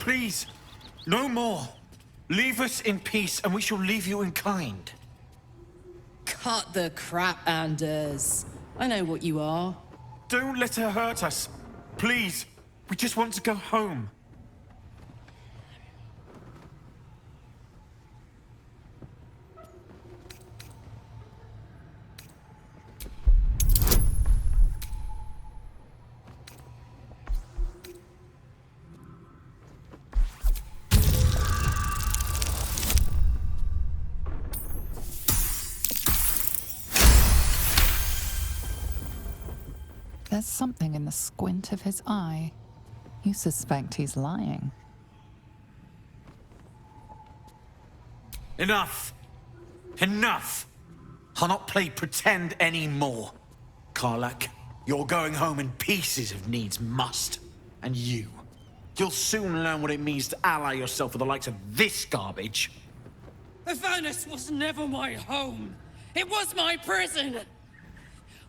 please, no more. Leave us in peace, and we shall leave you in kind. Cut the crap, Anders. I know what you are. Don't let her hurt us. Please, we just want to go home. There's something in the squint of his eye. You suspect he's lying. Enough! Enough! I'll not play pretend anymore. Karlach, you're going home in pieces if needs must. And you'll soon learn what it means to ally yourself with the likes of this garbage. Avernus was never my home. It was my prison.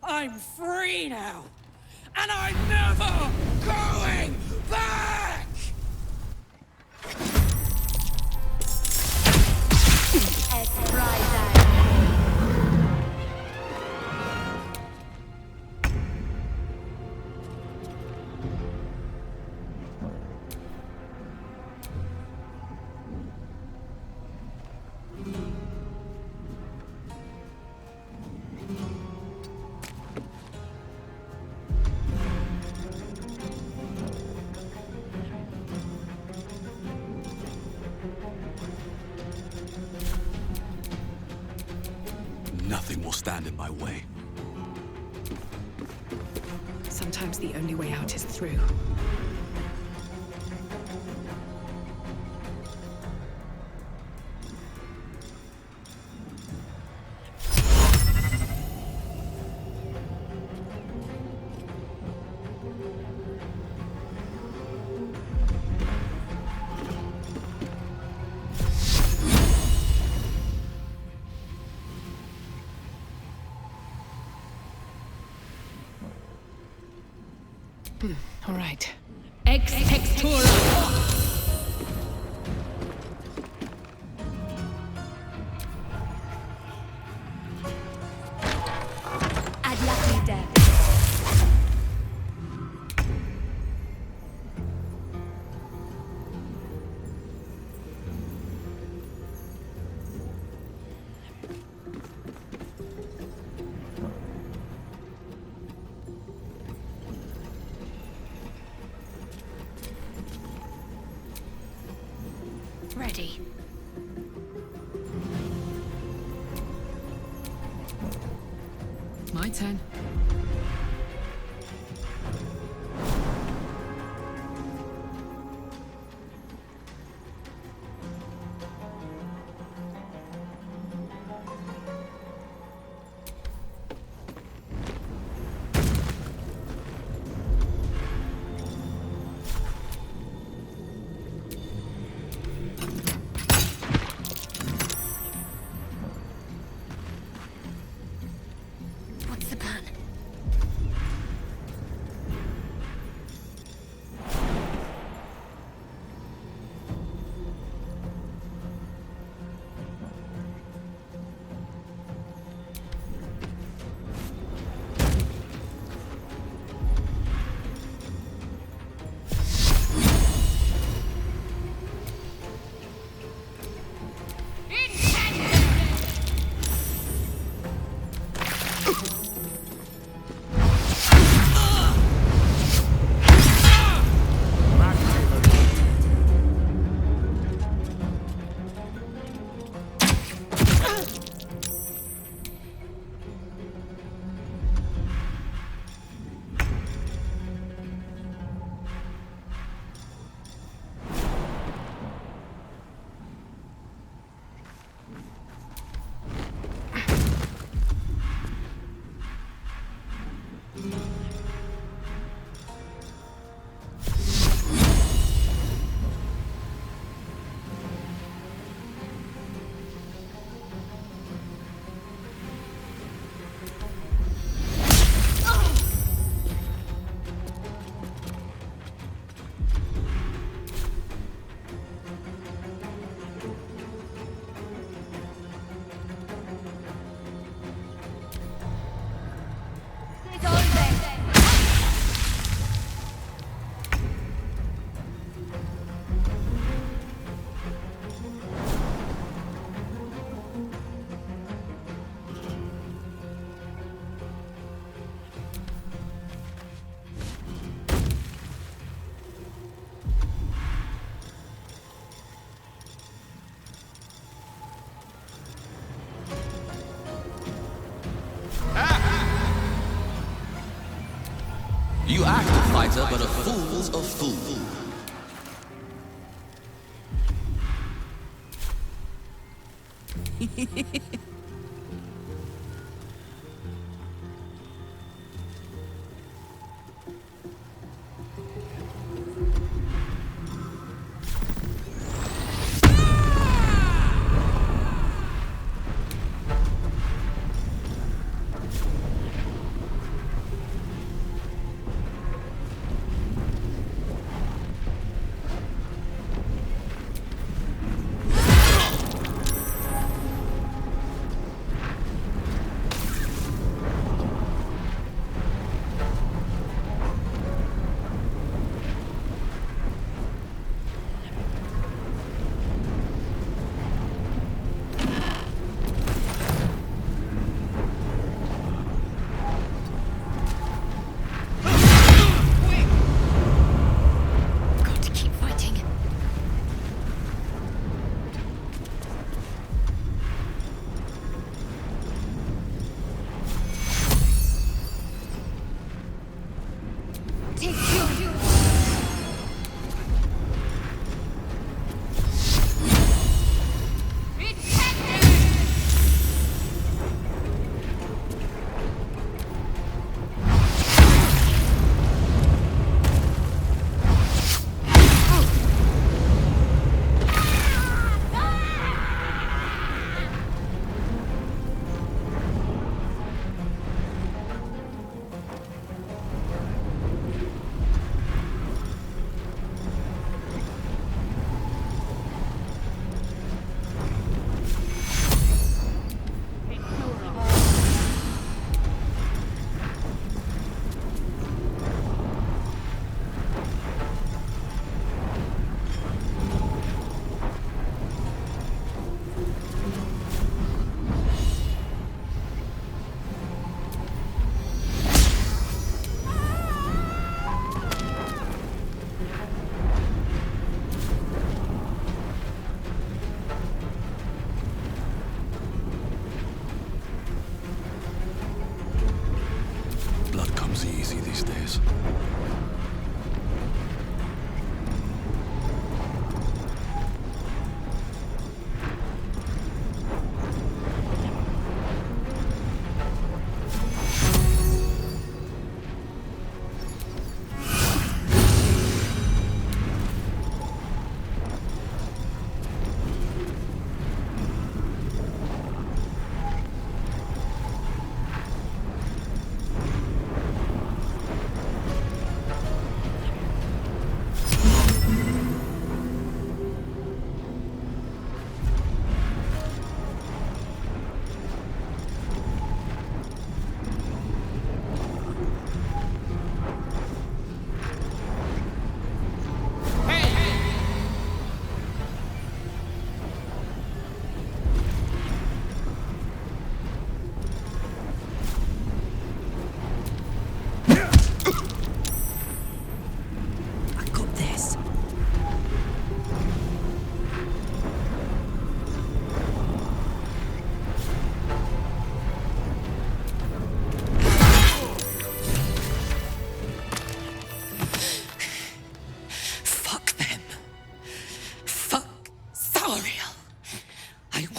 I'm free now. And I'm never going back! Nothing will stand in my way. Sometimes the only way out is through. All right. Ex textura. Ad lapide. Ready. My turn. What's the plan? act a fighter, but a fool's a fool. Got to keep fighting. Take your Blood comes easy these days.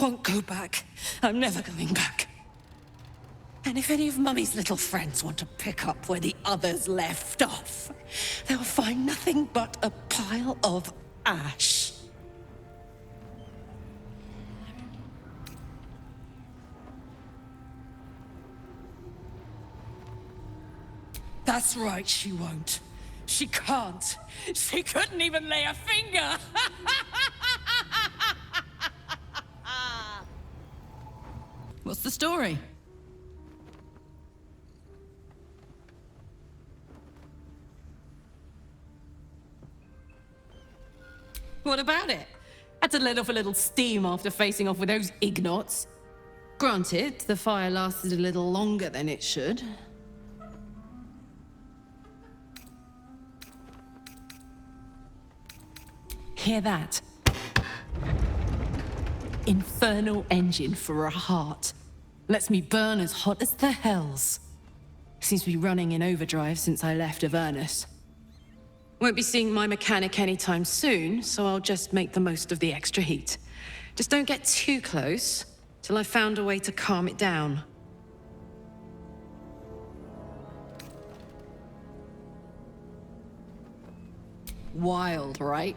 won't go back. I'm never going back. And if any of Mummy's little friends want to pick up where the others left off, they'll find nothing but a pile of ash. That's right, she won't. She can't. She couldn't even lay a finger. What's the story? What about it? Had to let off a little steam after facing off with those ignots. Granted, the fire lasted a little longer than it should. Hear that? Infernal engine for a heart. Lets me burn as hot as the hells. Seems to be running in overdrive since I left Avernus. Won't be seeing my mechanic anytime soon, so I'll just make the most of the extra heat. Just don't get too close till I've found a way to calm it down. Wild, right?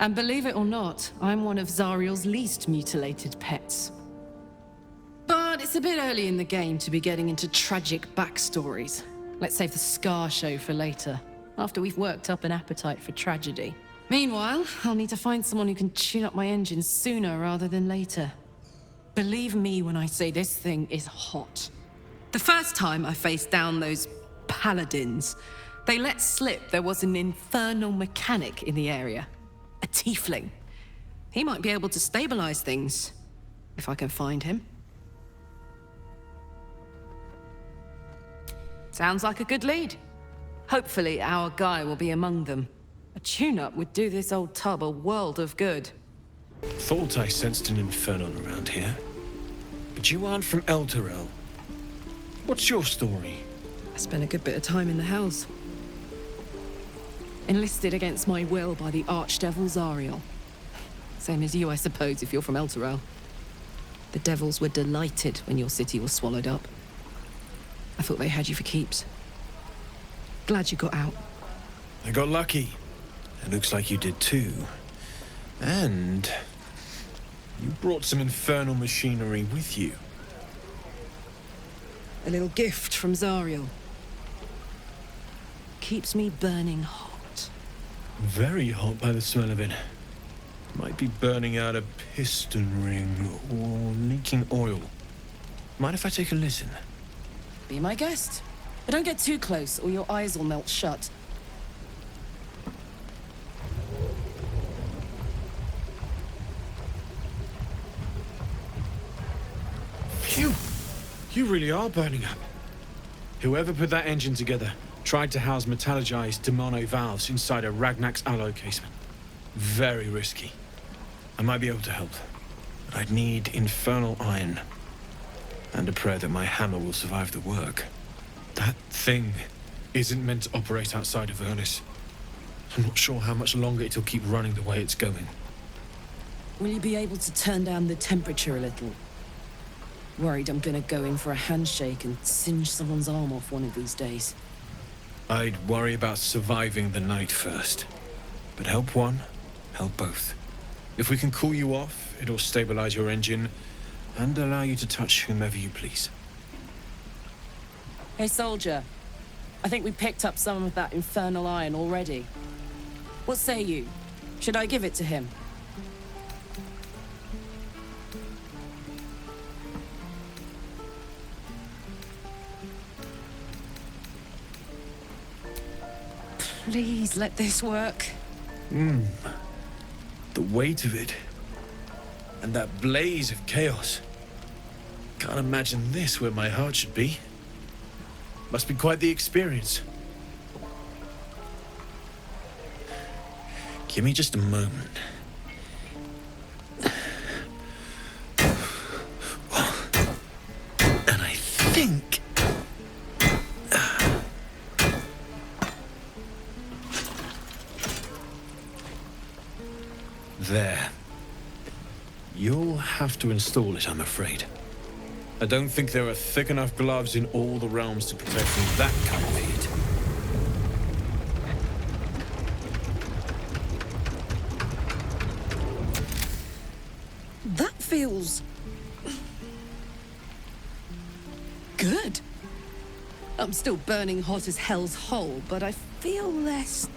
And believe it or not, I'm one of Zariel's least mutilated pets. But it's a bit early in the game to be getting into tragic backstories. Let's save the Scar show for later, after we've worked up an appetite for tragedy. Meanwhile, I'll need to find someone who can tune up my engine sooner rather than later. Believe me when I say this thing is hot. The first time I faced down those paladins, they let slip there was an infernal mechanic in the area. A tiefling. He might be able to stabilize things, if I can find him. Sounds like a good lead. Hopefully our guy will be among them. A tune-up would do this old tub a world of good. Thought I sensed an infernal around here. But you aren't from Elturel. What's your story? I spent a good bit of time in the Hells. Enlisted against my will by the Archdevil Zariel. Same as you, I suppose, if you're from Elturel. The devils were delighted when your city was swallowed up. I thought they had you for keeps. Glad you got out. I got lucky. It looks like you did too. And you brought some infernal machinery with you. A little gift from Zariel. Keeps me burning hot. Very hot by the smell of it. Might be burning out a piston ring or leaking oil. Mind if I take a listen? Be my guest. But don't get too close or your eyes will melt shut. Phew! You really are burning up. Whoever put that engine together tried to house metallurgized demono valves inside a Ragnak's alloy casement. Very risky. I might be able to help, but I'd need infernal iron. And a prayer that my hammer will survive the work. That thing isn't meant to operate outside of Avernus. I'm not sure how much longer it'll keep running the way it's going. Will you be able to turn down the temperature a little? Worried I'm gonna go in for a handshake and singe someone's arm off one of these days. I'd worry about surviving the night first. But help one, help both. If we can cool you off, it'll stabilize your engine and allow you to touch whomever you please. Hey, soldier. I think we picked up some of that infernal iron already. What say you? Should I give it to him? Please let this work. The weight of it. And that blaze of chaos. Can't imagine this where my heart should be. Must be quite the experience. Give me just a moment. And I think... There. You'll have to install it, I'm afraid. I don't think there are thick enough gloves in all the realms to protect from that kind of heat. That feels... good. I'm still burning hot as hell's hole, but I feel less...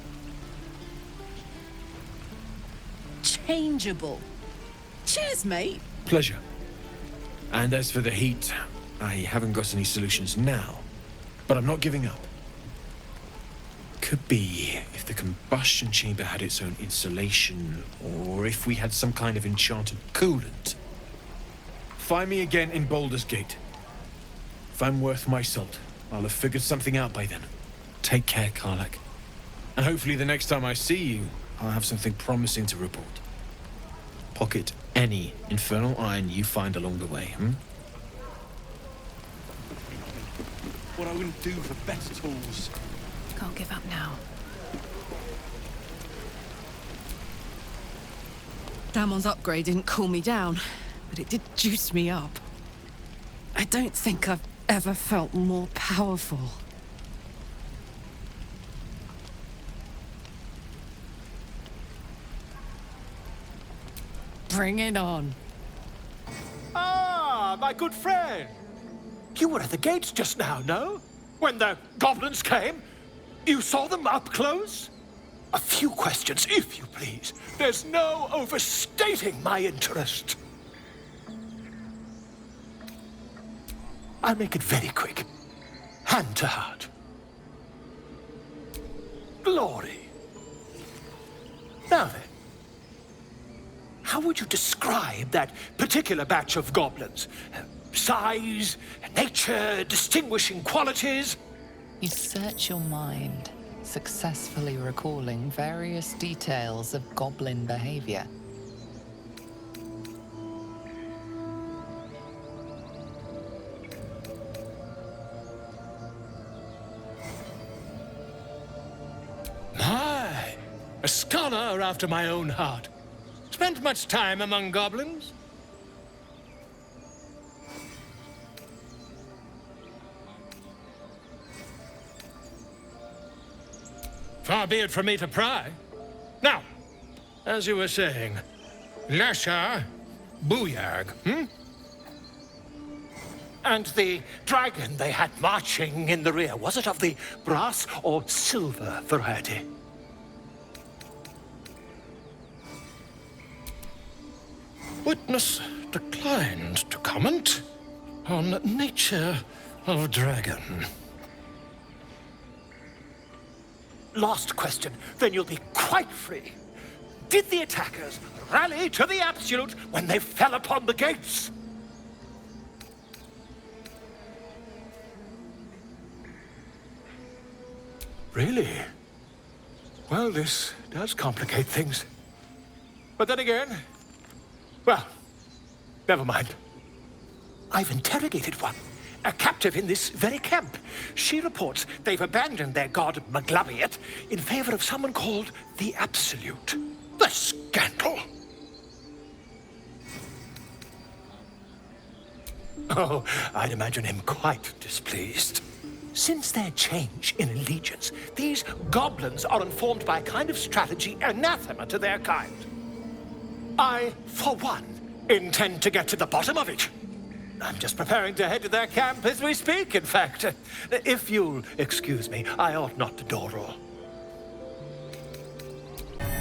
changeable. Cheers, mate. Pleasure. And as for the heat, I haven't got any solutions now, but I'm not giving up. Could be if the combustion chamber had its own insulation, or if we had some kind of enchanted coolant. Find me again in Baldur's Gate. If I'm worth my salt, I'll have figured something out by then. Take care, Karlach. And hopefully the next time I see you, I'll have something promising to report. Pocket any infernal iron you find along the way, what I wouldn't do for better tools. Can't give up now. Damon's upgrade didn't cool me down, but it did juice me up. I don't think I've ever felt more powerful. Bring it on. Ah, my good friend. You were at the gates just now, no? When the goblins came? You saw them up close? A few questions, if you please. There's no overstating my interest. I'll make it very quick. Hand to heart. Glory. Now then. How would you describe that particular batch of goblins? Size, nature, distinguishing qualities? You search your mind, successfully recalling various details of goblin behavior. My, a scholar after my own heart. Spent much time among goblins? Far be it from me to pry. Now, as you were saying, Lesha, Booyarg, And the dragon they had marching in the rear, was it of the brass or silver variety? Witness declined to comment on nature of dragon. Last question, then you'll be quite free. Did the attackers rally to the absolute when they fell upon the gates? Really? Well, this does complicate things. But then again, well, never mind. I've interrogated one, a captive in this very camp. She reports they've abandoned their god Maglabiet in favor of someone called the Absolute. The scandal! Oh, I'd imagine him quite displeased. Since their change in allegiance, these goblins are informed by a kind of strategy anathema to their kind. I, for one, intend to get to the bottom of it. I'm just preparing to head to their camp as we speak, in fact. If you'll excuse me, I ought not to dawdle.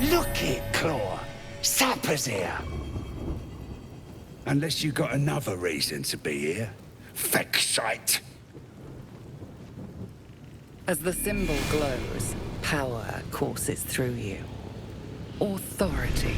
Look it, Claw. Sapper's here. Unless you got another reason to be here. Feck shite. As the symbol glows, power courses through you. Authority.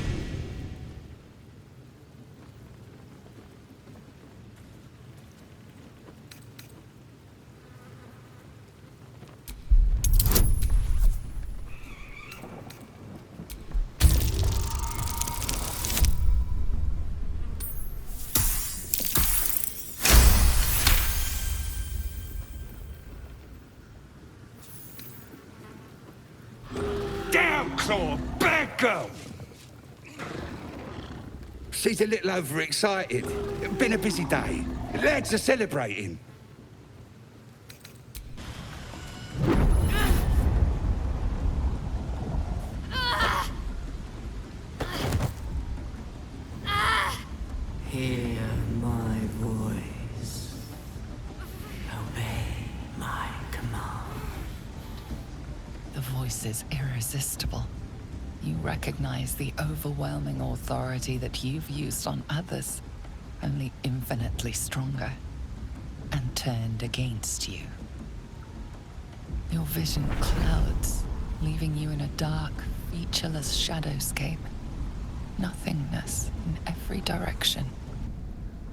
Down, Claw! Bad girl! She's a little overexcited. Been a busy day. Lads are celebrating. Hear my voice. Obey my command. The voice is irresistible. You recognize the overwhelming authority that you've used on others, only infinitely stronger, and turned against you. Your vision clouds, leaving you in a dark, featureless shadowscape. Nothingness in every direction.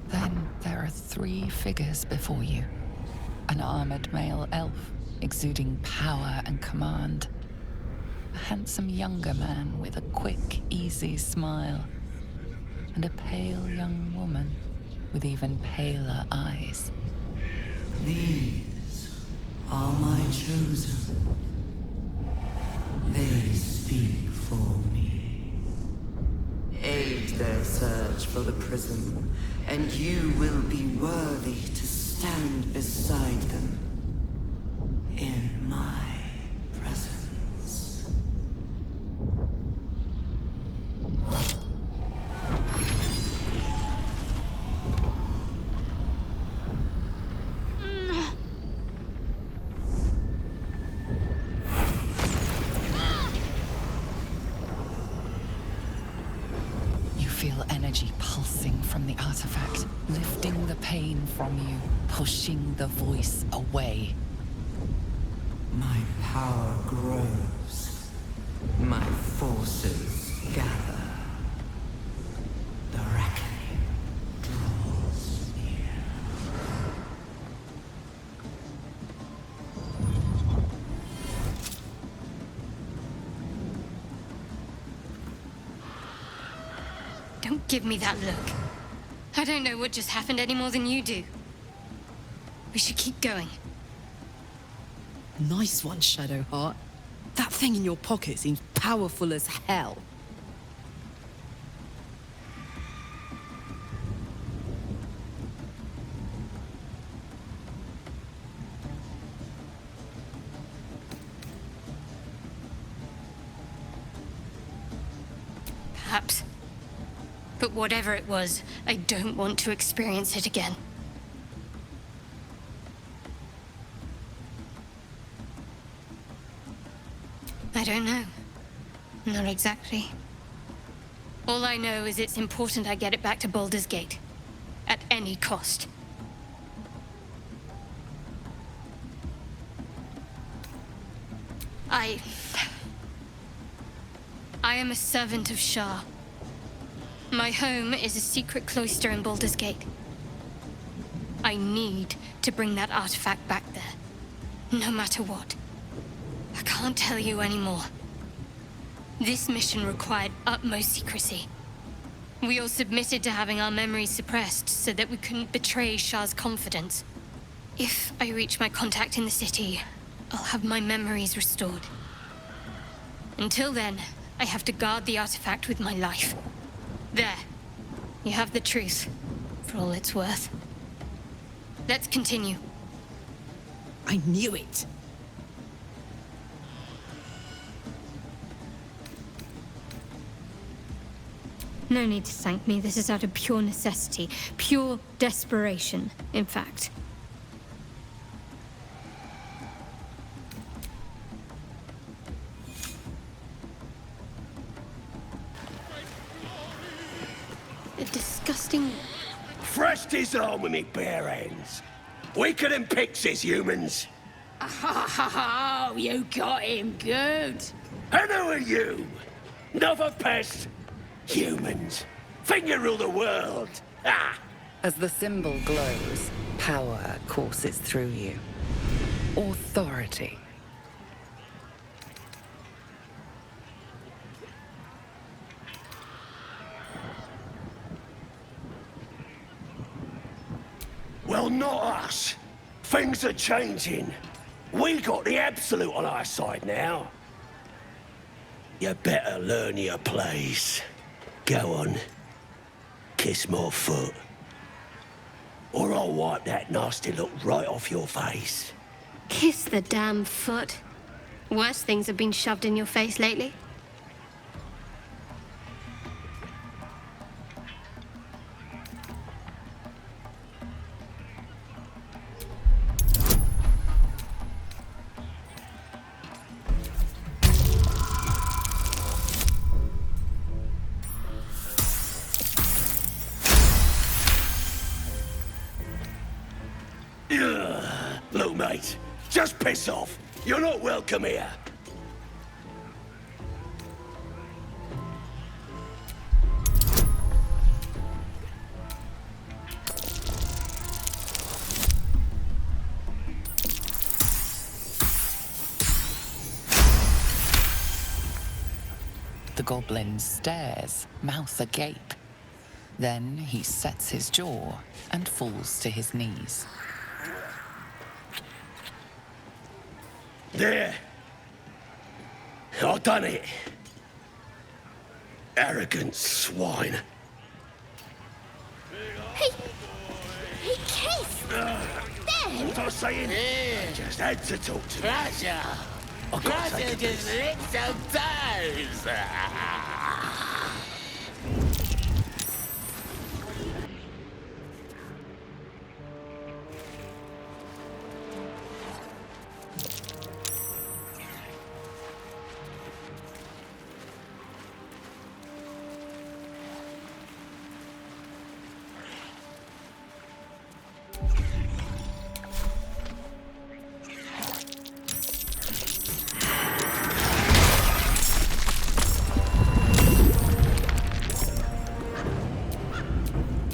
Then there are 3 figures before you. An armored male elf, exuding power and command. A handsome younger man with a quick, easy smile. And a pale young woman with even paler eyes. These are my chosen. They speak for me. Aid their search for the prism, and you will be worthy to stand beside them in my presence. You feel energy pulsing from the artifact, lifting the pain from you, pushing the voice away. My power grows. My forces gather. The reckoning draws near. Don't give me that look. I don't know what just happened any more than you do. We should keep going. Nice one, Shadowheart. That thing in your pocket seems powerful as hell. Perhaps. But whatever it was, I don't want to experience it again. I don't know. Not exactly. All I know is it's important I get it back to Baldur's Gate. At any cost. I am a servant of Shah. My home is a secret cloister in Baldur's Gate. I need to bring that artifact back there. No matter what. I can't tell you anymore. This mission required utmost secrecy. We all submitted to having our memories suppressed so that we couldn't betray Shah's confidence. If I reach my contact in the city, I'll have my memories restored. Until then, I have to guard the artifact with my life. There. You have the truth, for all it's worth. Let's continue. I knew it. No need to thank me. This is out of pure necessity. Pure desperation, in fact. A disgusting... Fresh disarm with me bare hands. Weaker than pixies, humans. Oh, you got him good. And who are you? Another pest? Humans. Think you rule the world. Ah! As the symbol glows, power courses through you. Authority. Well, not us. Things are changing. We got the Absolute on our side now. You better learn your place. Go on. Kiss my foot. Or I'll wipe that nasty look right off your face. Kiss the damn foot. Worse things have been shoved in your face lately. Look, mate, just piss off. You're not welcome here. The goblin stares, mouth agape. Then he sets his jaw and falls to his knees. There. I done it. Arrogant swine. Hey, Keith! Ben! What was I saying? I just had to talk to you. Pressure! I gotta take a Pressure just piss. licks some toes!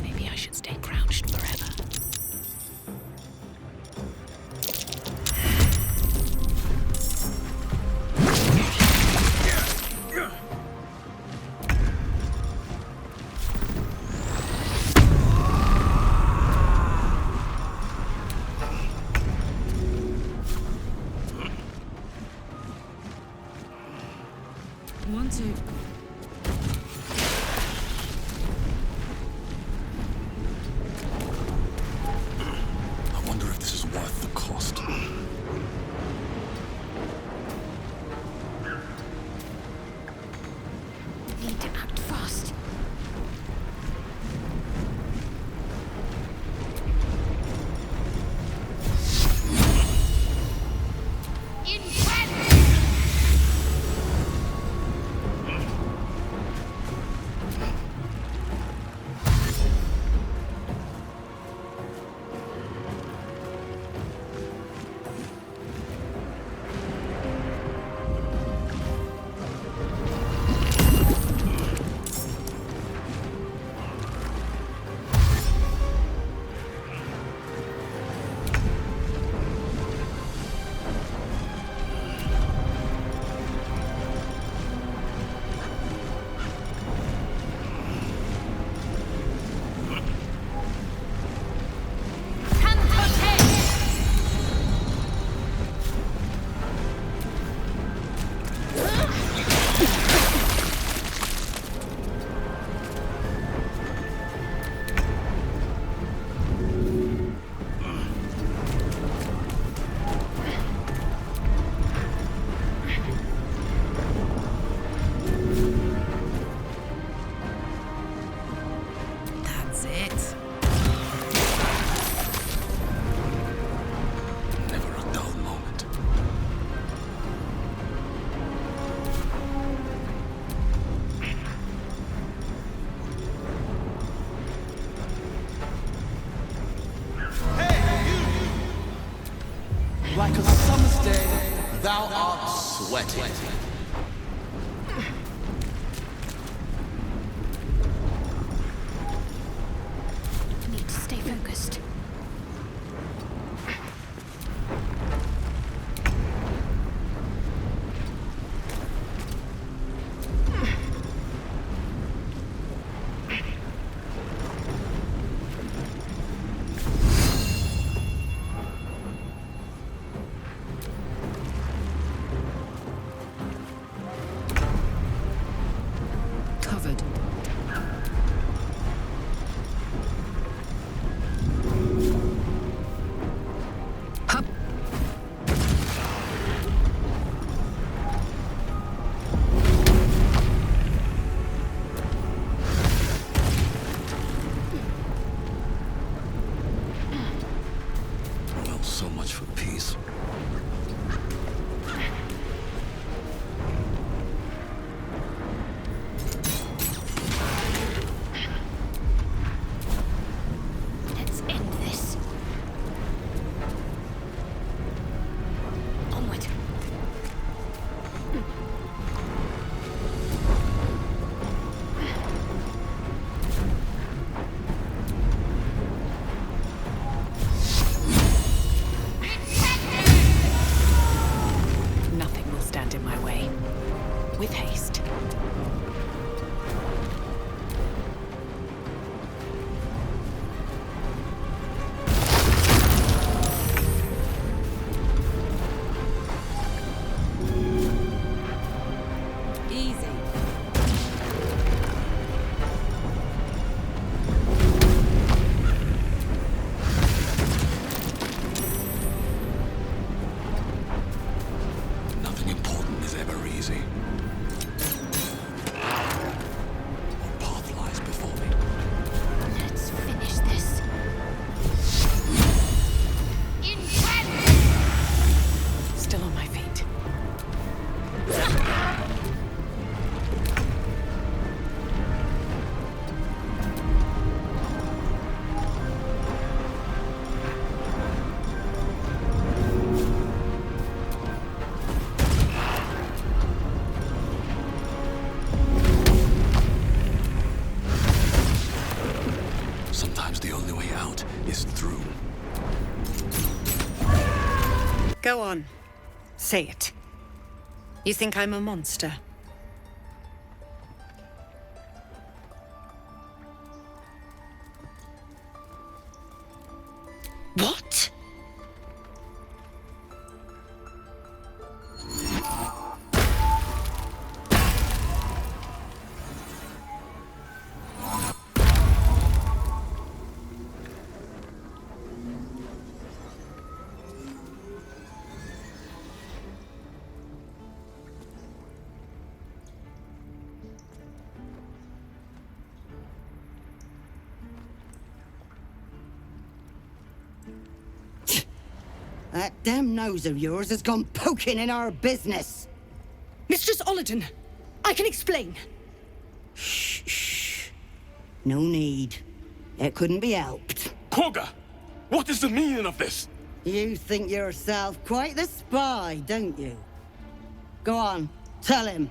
Maybe I should stay crouched forever. One, two. I wonder if this is worth the cost. Need to act fast. That's it. Never a dull moment. Like a summer's day, thou art sweating. Need to stay focused. this through. Go on. Say it. You think I'm a monster? What? That damn nose of yours has gone poking in our business. Mistress Olladin, I can explain. Shh. No need. It couldn't be helped. Korga! What is the meaning of this? You think yourself quite the spy, don't you? Go on, tell him.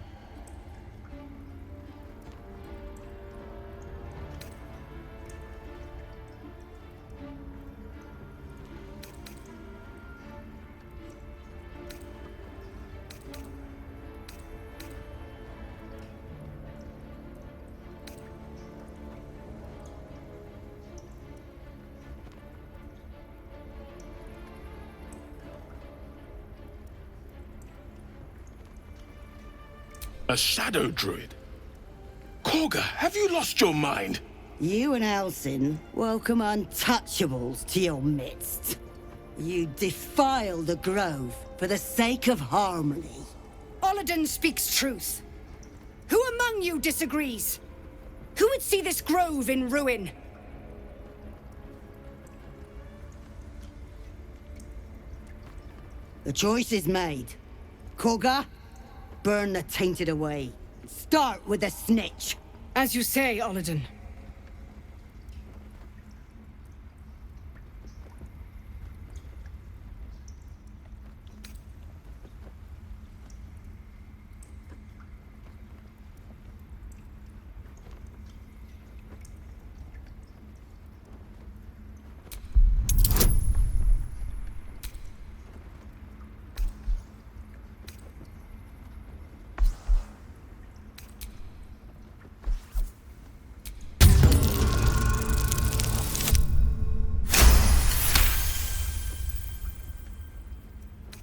A shadow druid? Korga, have you lost your mind? You and Elsin welcome untouchables to your midst. You defile the grove for the sake of harmony. Olladin speaks truth. Who among you disagrees? Who would see this grove in ruin? The choice is made. Korga, burn the tainted away. Start with the snitch. As you say, Olladin.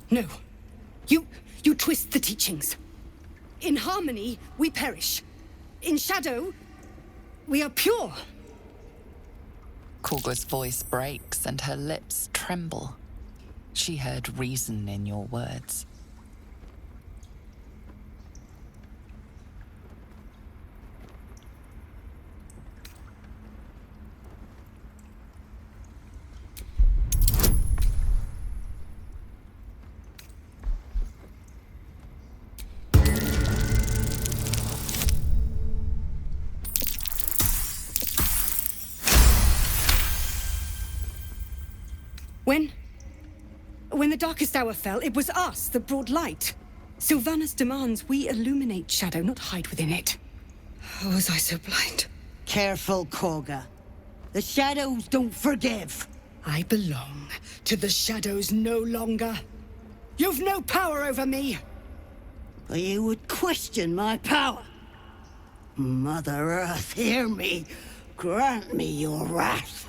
No. You twist the teachings. In harmony, we perish. In shadow, we are pure. Korga's voice breaks and her lips tremble. She heard reason in your words. When the darkest hour fell, it was us that brought light. Sylvanas demands we illuminate shadow, not hide within it. How was I so blind? Careful, Korga. The shadows don't forgive. I belong to the shadows no longer. You've no power over me. But you would question my power. Mother Earth, hear me. Grant me your wrath.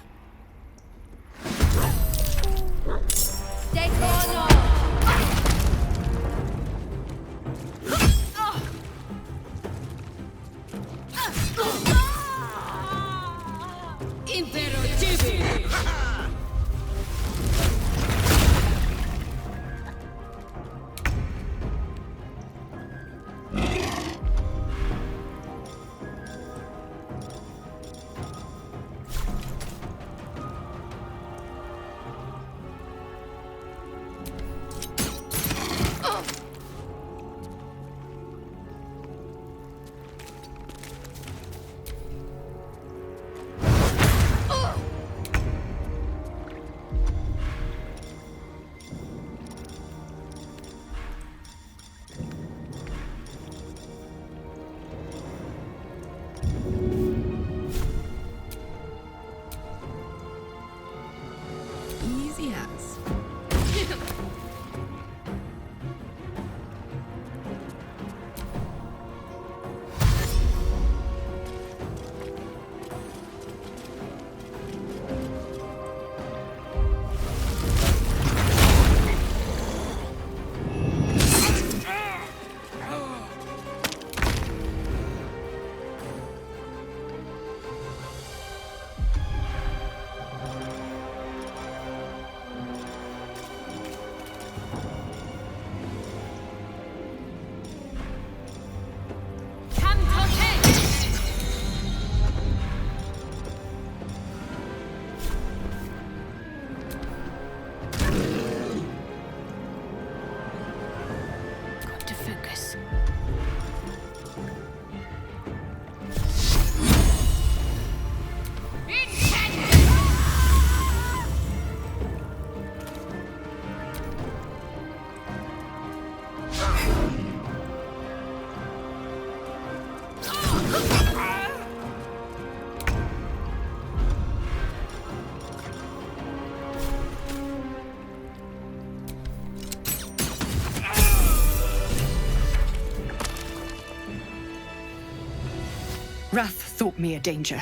Wrath thought me a danger.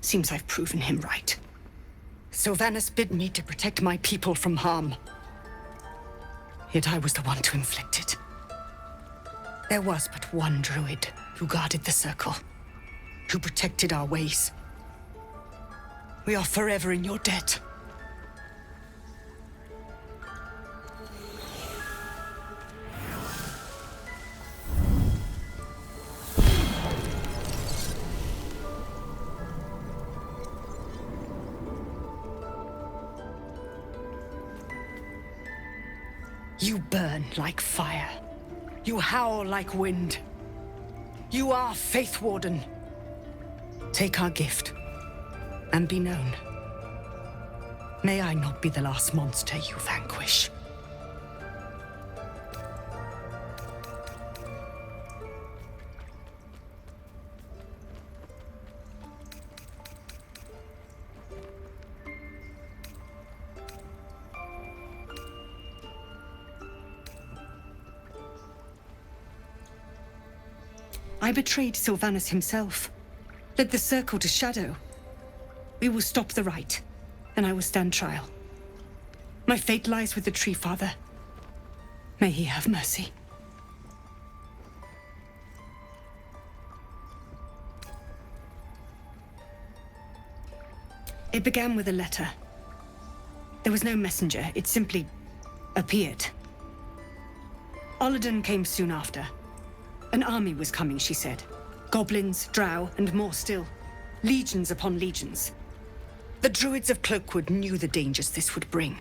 Seems I've proven him right. Sylvanas bid me to protect my people from harm. Yet I was the one to inflict it. There was but one Druid who guarded the circle, who protected our ways. We are forever in your debt. You burn like fire. You howl like wind. You are Faith Warden. Take our gift, and be known. May I not be the last monster you vanquish. I betrayed Sylvanas himself, led the circle to shadow. We will stop the rite, and I will stand trial. My fate lies with the Tree Father. May he have mercy. It began with a letter. There was no messenger, it simply appeared. Olladin came soon after. An army was coming, she said. Goblins, drow, and more still. Legions upon legions. The Druids of Cloakwood knew the dangers this would bring.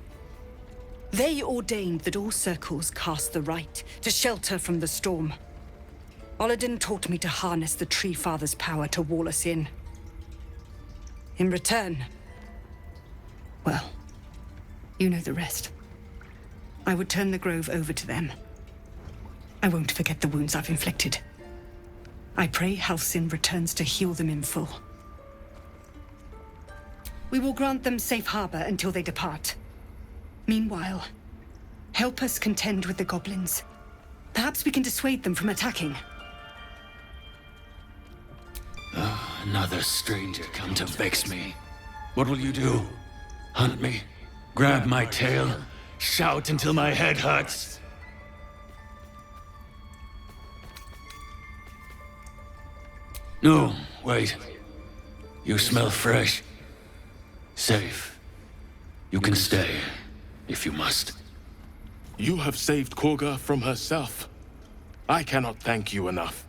They ordained that all circles cast the rite to shelter from the storm. Olladin taught me to harness the Tree Father's power to wall us in. In return, well, you know the rest. I would turn the grove over to them. I won't forget the wounds I've inflicted. I pray Halcyon returns to heal them in full. We will grant them safe harbor until they depart. Meanwhile, help us contend with the goblins. Perhaps we can dissuade them from attacking. Another stranger come to vex me. What will you do? Hunt me? Grab my tail? Shout until my head hurts? No, wait. You smell fresh. Safe. You can stay, if you must. You have saved Korga from herself. I cannot thank you enough.